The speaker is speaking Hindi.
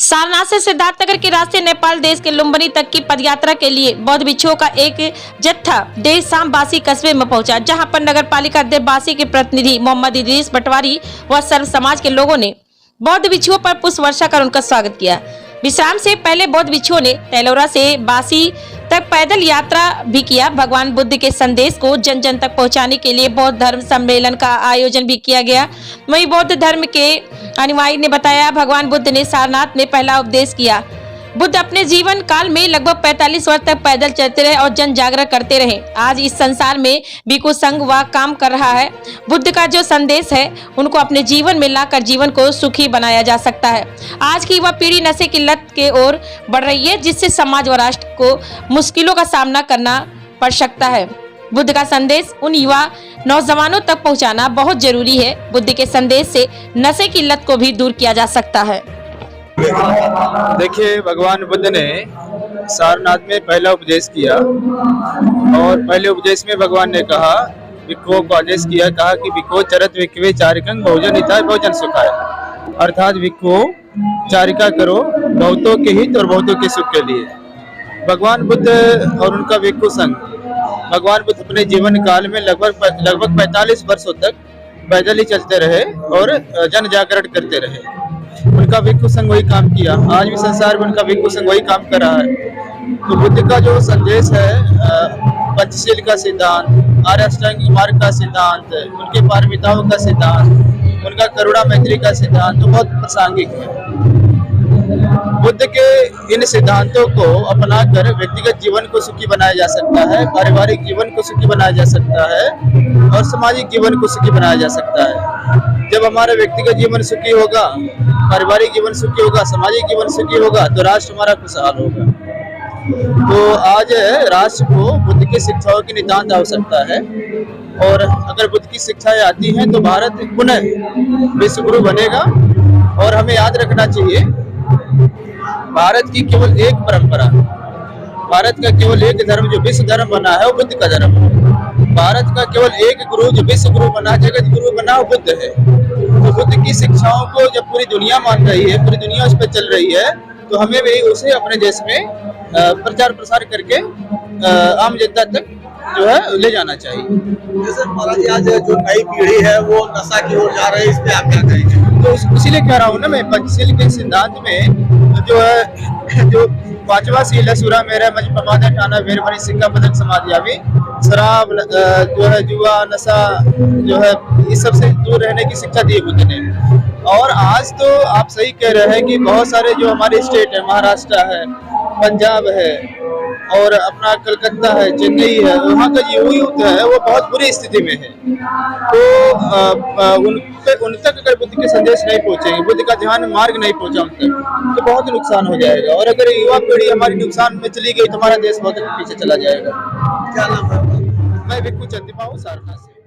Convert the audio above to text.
सारनाथ से सिद्धार्थनगर के रास्ते नेपाल देश के लुम्बिनी तक की पदयात्रा के लिए बौद्ध भिक्षुओं का एक जत्था देर शाम बासी कस्बे में पहुंचा, जहां पर नगर पालिका अध्यक्ष बासी के प्रतिनिधि मोहम्मद इदरीस पटवारी व सर्व समाज के लोगों ने बौद्ध भिक्षुओं पर पुष्प वर्षा कर उनका स्वागत किया। विश्राम से पहले बौद्ध भिक्षुओं ने तैलोरा से बासी तक पैदल यात्रा भी किया। भगवान बुद्ध के संदेश को जन जन तक पहुंचाने के लिए बौद्ध धर्म सम्मेलन का आयोजन भी किया गया। वहीं बौद्ध धर्म के अनुयायी ने बताया, भगवान बुद्ध ने सारनाथ में पहला उपदेश किया। बुद्ध अपने जीवन काल में लगभग 45 वर्ष तक पैदल चलते रहे और जन जागरण करते रहे। आज इस संसार में भिक्षु संघ वह काम कर रहा है। बुद्ध का जो संदेश है उनको अपने जीवन में लाकर जीवन को सुखी बनाया जा सकता है। आज की युवा पीढ़ी नशे की लत के ओर बढ़ रही है, जिससे समाज व राष्ट्र को मुश्किलों का सामना करना पड़ सकता है। बुद्ध का संदेश उन युवा नौजवानों तक पहुंचाना बहुत जरूरी है। बुद्ध के संदेश से नशे की लत को भी दूर किया जा सकता है। देखिए, भगवान बुद्ध ने सारनाथ में पहला उपदेश किया और पहले उपदेश में भगवान ने कहा, भिक्षुओं को आदेश किया, कहा कि भिक्षु चरत भिक्षवे चारिकं भोजन हिताय भोजन सुखाय, अर्थात भिक्षु चारिका करो बहुतों के हित और बहुतों के सुख के लिए। भगवान बुद्ध और उनका भिक्षु संघ, भगवान बुद्ध अपने जीवन काल में लगभग 45 वर्षों तक पैदल ही चलते रहे और जन जागरण करते रहे। उनका भिक्षु संघ वही काम किया। आज भी संसार में उनका भिक्षु संघ वही काम कर रहा है। तो बुद्ध का जो संदेश है, पंचशील का सिद्धांत, आर्य अष्टांगिक मार्ग का सिद्धांत, उनके पारमिताओं का सिद्धांत, उनका करुणा मैत्री का सिद्धांत तो बहुत प्रासंगिक है। बुद्ध के इन सिद्धांतों को अपनाकर व्यक्तिगत जीवन को सुखी बनाया जा सकता है, पारिवारिक जीवन को सुखी बनाया जा सकता है और सामाजिक जीवन को सुखी बनाया जा सकता है। जब हमारा व्यक्तिगत जीवन सुखी होगा, पारिवारिक जीवन सुखी होगा, सामाजिक जीवन सुखी होगा तो राष्ट्र हमारा खुशहाल होगा। तो आज राष्ट्र को बुद्ध की शिक्षाओं की नितांत आवश्यकता है और अगर बुद्ध की शिक्षाएं आती हैं तो भारत पुनः विश्व गुरु बनेगा। और हमें याद रखना चाहिए, भारत की केवल एक परंपरा, भारत का केवल एक धर्म जो विश्व धर्म बना है वो बुद्ध का धर्म है। भारत का केवल एक गुरु जो विश्व गुरु बना, जगत गुरु बना, वो बुद्ध है। तो बुद्ध की शिक्षाओं को जब पूरी दुनिया मान रही है, पूरी दुनिया उस पर चल रही है, तो हमें भी उसे अपने देश में प्रचार प्रसार करके आम जनता तक जो है ले जाना चाहिए। जैसे महाराज, आज जो नई पीढ़ी है वो नशा की ओर जा रही है, इस पे आप क्या कहेंगे? तो इसीलिए कह रहा हूँ ना मैं, पंचशील के सिद्धांत में जो है, जो 5वां शील है, सुरा मेरा मज प्रमाद ठाना वीर मणि सिक्का पदक समाधियामी, शराब जो है, जुआ, नशा जो है, इस सब से दूर रहने की शिक्षा दी बुद्ध ने। और आज तो आप सही कह रहे हैं कि बहुत सारे जो हमारे स्टेट है, महाराष्ट्र है, पंजाब है और अपना कलकत्ता है, चेन्नई है, वहाँ का जो यूथ है वो बहुत बुरी स्थिति में है। तो उन तक अगर बुद्ध के संदेश नहीं पहुँचेंगे, बुद्ध का ध्यान मार्ग नहीं पहुँचा उन तक, तो बहुत नुकसान हो जाएगा। और अगर युवा पीढ़ी हमारी नुकसान में चली गई तो हमारा देश बहुत पीछे चला जाएगा। क्या नाम है? मैं भिक्षु चंद्रिमा हूँ, सारनाथ से।